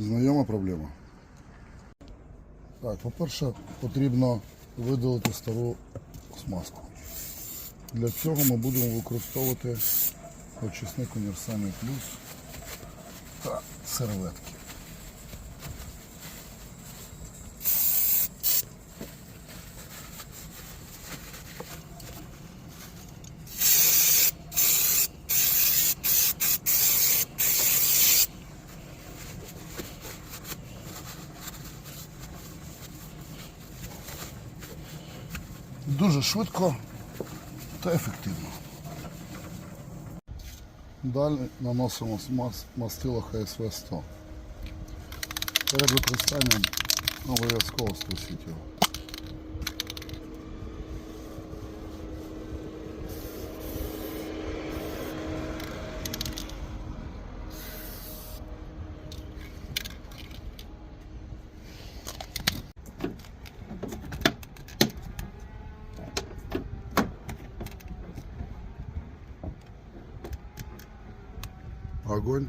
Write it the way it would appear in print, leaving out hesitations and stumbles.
Знайома проблема. Так, по-перше, потрібно видалити стару смазку. Для цього ми будемо використовувати очисник універсальний плюс та серветки. Дуже швидко та ефективно. Далі наносимо мастило ХСВ 100. Перед використанням обов'язково струсіть його. Огонь.